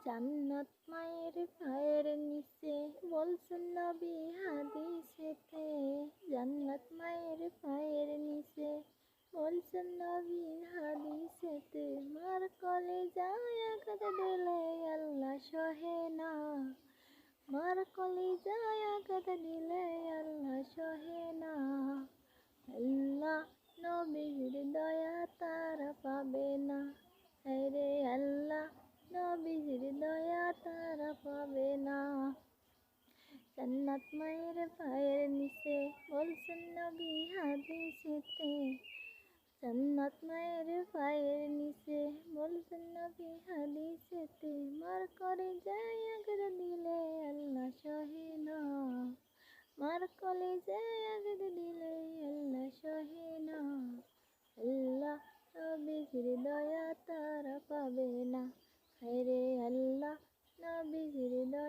জান্নাত মায়ের পায়ের নিচে বলছেন নবী হাদিসেতে। জান্নাত মায়ের পায়ের নিচে বলছেন নবী হাদিসেতে। মার কোলে যায় আঘাত দিলে আল্লাহ সহে না। মার কোলে যায় আঘাত দিলে আল্লাহ সহে না। আল্লাহ নবীর দয়া তারা পাবে না। রে আল্লাহ নবীর দয়া তারা পাবে না। জান্নাত মায়ের পায়ের নিচে বলছেন নবী হাদিসেতে। জান্নাত মায়ের পায়ের নিচে বলছেন নবী হাদিসেতে। মার করে যায় আঘাত দিলে আল্লাহ সহে না। মার কোলে যায় আঘাত দিলে আল্লাহ সহে না। আল্লাহ নবীর দয়া তারা পাবে না। রে আল্লাহ নবীর দয়া